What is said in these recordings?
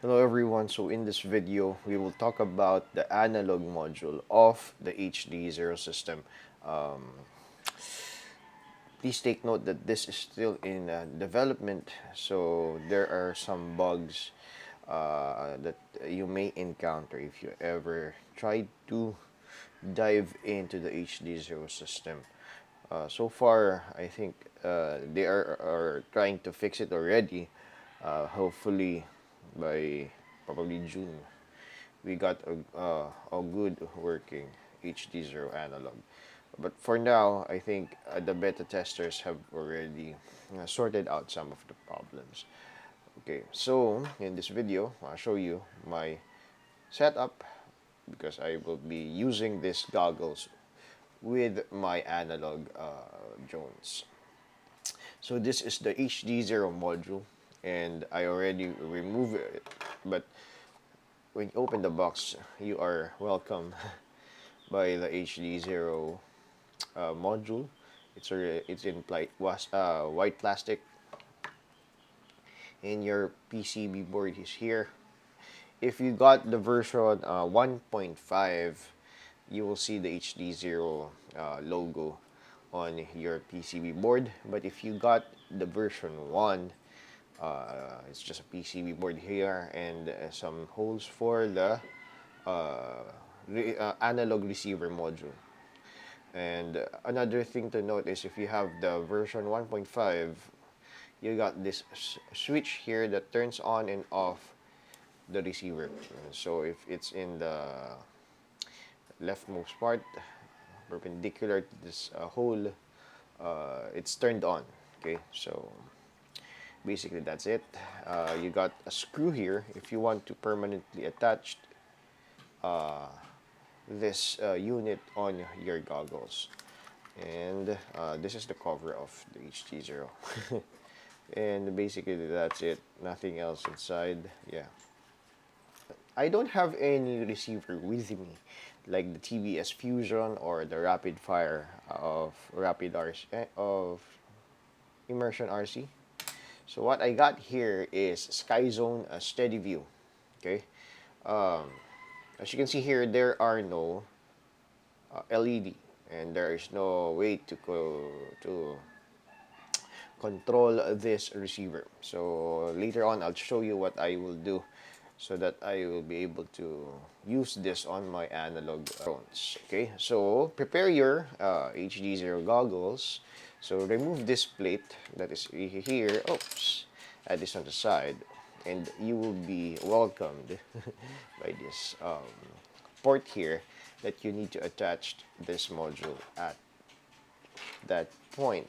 Hello everyone, so in this video we will talk about the analog module of the HDZero system. Um, Please take note that this is still in development, so there are some bugs that you may encounter if you ever try to dive into the HDZero system. So far, I think they are trying to fix it already. Hopefully, by probably June, we got a good working HD0 analog. But for now, I think the beta testers have already sorted out some of the problems. Okay, so in this video, I'll show you my setup because I will be using these goggles with my analog drones. So this is the HDZero module, and I already removed it. But when you open the box, you are welcome by the HDZero module. It's in white plastic, and your PCB board is here. If you got the version 1.5, you will see the HDZero logo on your PCB board. But if you got the version 1, it's just a PCB board here and some holes for the analog receiver module. And another thing to note is if you have the version 1.5, you got this switch here that turns on and off the receiver. So if it's in the leftmost part, perpendicular to this hole, it's turned on. Okay, so basically that's it. You got a screw here if you want to permanently attach this unit on your goggles. And this is the cover of the HDZero. And basically that's it, nothing else inside. Yeah, I don't have any receiver with me like the TBS Fusion or the rapid fire of immersion RC. So what I got here is Skyzone SteadyView. Okay, um, as you can see here, there are no LED, and there is no way to control this receiver. So later on, I'll show you what I will do so that I will be able to use this on my analog drones. Okay, so prepare your HDZero goggles. So remove this plate that is here. Oops, add this on the side, and you will be welcomed by this port here that you need to attach this module at that point.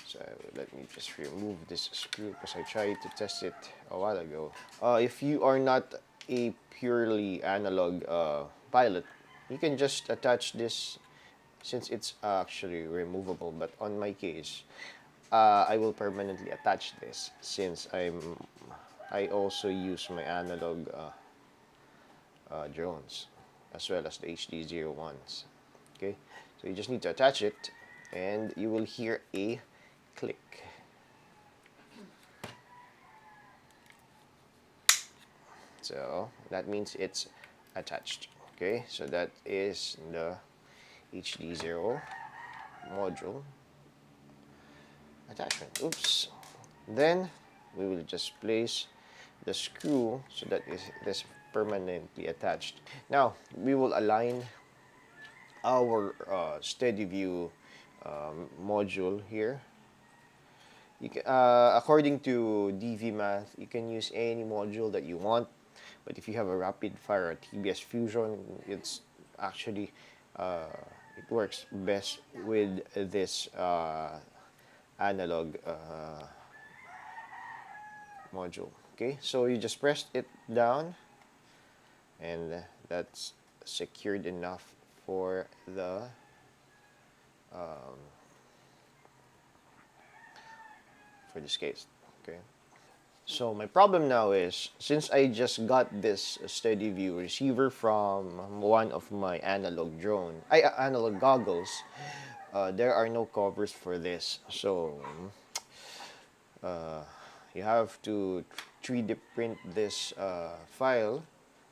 So let me just remove this screw because I tried to test it a while ago. If you are not a purely analog pilot, you can just attach this since it's actually removable. But on my case, I will permanently attach this since I also use my analog drones as well as the HDZero ones. Okay, so you just need to attach it, and you will hear a click. So that means it's attached. Okay, so that is the HDZero module attachment. Oops. Then we will just place the screw so that it is permanently attached. Now we will align our SteadyView module here. You can, according to DV Math, you can use any module that you want. But if you have a rapid fire or TBS Fusion, it's actually it works best with this analog module. Okay, so you just press it down, and that's secured enough for the for this case. Okay, so my problem now is, since I just got this SteadyView receiver from one of my analog goggles, there are no covers for this. So you have to 3D print this file,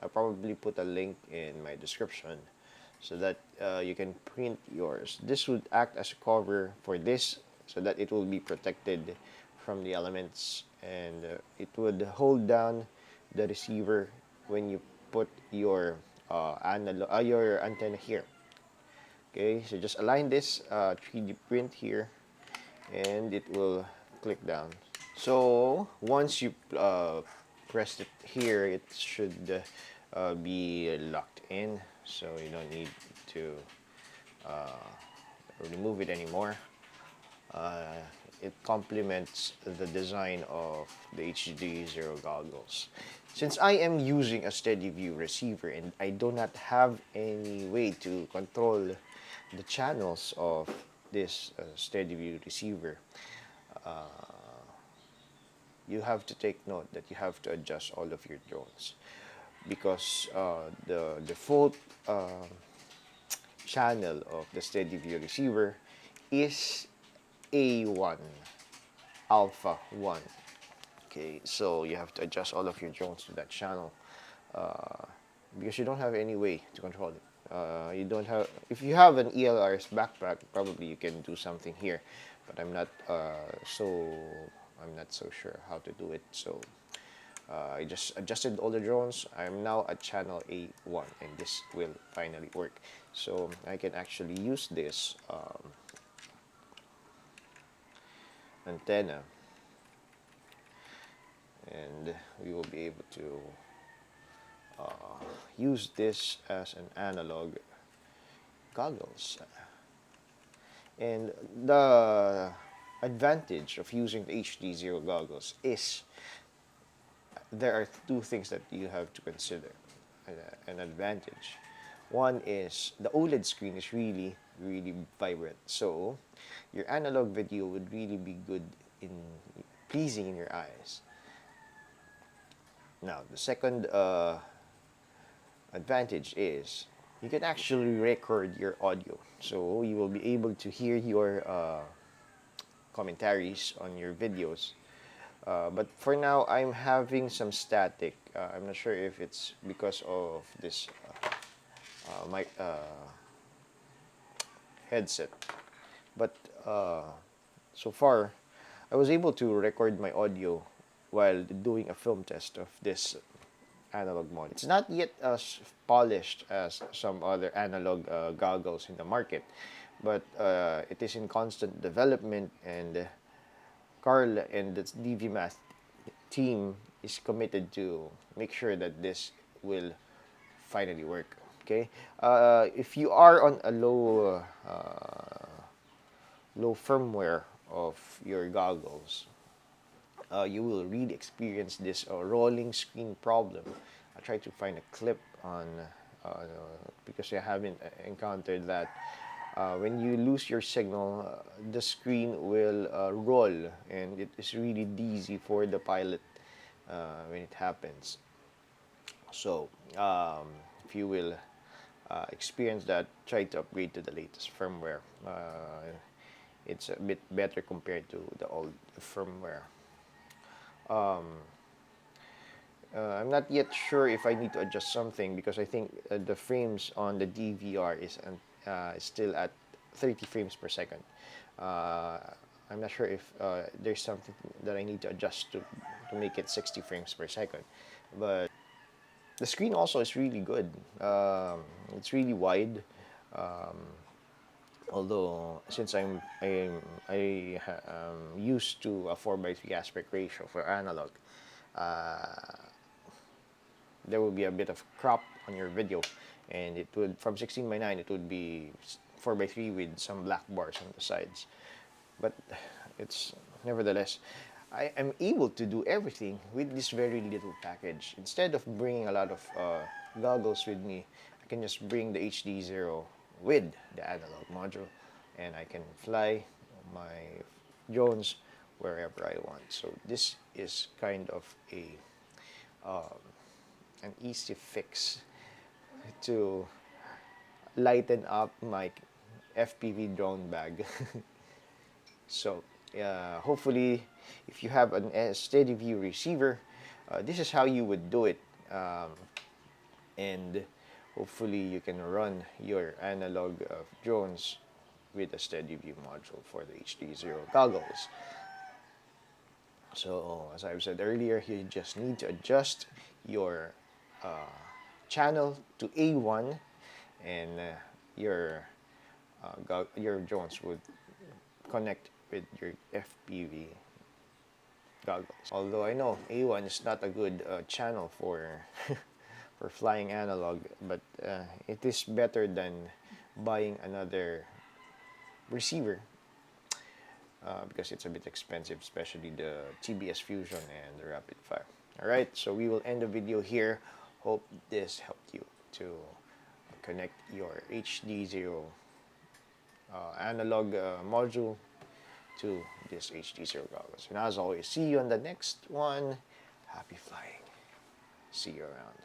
I'll probably put a link in my description so that you can print yours. This would act as a cover for this so that it will be protected from the elements, and it would hold down the receiver when you put your your antenna here. Okay, so just align this 3D print here, and it will click down. So once you press it here, it should be locked in, so you don't need to remove it anymore. It complements the design of the HDZero goggles. Since I am using a SteadyView receiver and I do not have any way to control the channels of this SteadyView receiver, you have to take note that you have to adjust all of your drones, because the default channel of the SteadyView receiver is A1, Alpha 1. Okay, so you have to adjust all of your drones to that channel because you don't have any way to control it. You don't have, if you have an ELR's backpack, probably you can do something here, but I'm not so sure how to do it. So I just adjusted all the drones. I'm now at channel A1, and this will finally work. So I can actually use this antenna, and we will be able to use this as an analog goggles. And the advantage of using the HDZero goggles is there are two things that you have to consider an advantage. One is the OLED screen is really vibrant, so your analog video would really be good in pleasing in your eyes. Now the second advantage is you can actually record your audio, so you will be able to hear your commentaries on your videos. But for now, I'm having some static. I'm not sure if it's because of this mic headset, but so far I was able to record my audio while doing a film test of this analog monitor. It's not yet as polished as some other analog goggles in the market, but it is in constant development, and Carl and the DVMath team is committed to make sure that this will finally work. Okay, if you are on a low firmware of your goggles, you will really experience this rolling screen problem. I tried to find a clip on because I haven't encountered that. When you lose your signal, the screen will roll, and it is really dizzy for the pilot when it happens. So if you will experience that, try to upgrade to the latest firmware. It's a bit better compared to the old firmware. I'm not yet sure if I need to adjust something, because I think the frames on the DVR is still at 30 frames per second. I'm not sure if there's something that I need to adjust to make it 60 frames per second. But the screen also is really good. It's really wide. Although since I'm used to a 4:3 aspect ratio for analog, there will be a bit of crop on your video, and it would, from 16:9, it would be 4:3 with some black bars on the sides. But it's nevertheless, I am able to do everything with this very little package. Instead of bringing a lot of goggles with me, I can just bring the HDZero with the analog module, and I can fly my drones wherever I want. So this is kind of an easy fix to lighten up my FPV drone bag. So hopefully, if you have a SteadyView receiver, This is how you would do it, and hopefully you can run your analog drones with a SteadyView module for the HDZero goggles. So as I've said earlier, you just need to adjust your channel to A1, and your drones would connect with your FPV goggles. Although I know A1 is not a good channel for for flying analog, but it is better than buying another receiver because it's a bit expensive, especially the TBS Fusion and the Rapid Fire. Alright, so we will end the video here. Hope this helped you to connect your HDZero analog module to this HDZero goggles. And as always, see you on the next one. Happy flying. See you around.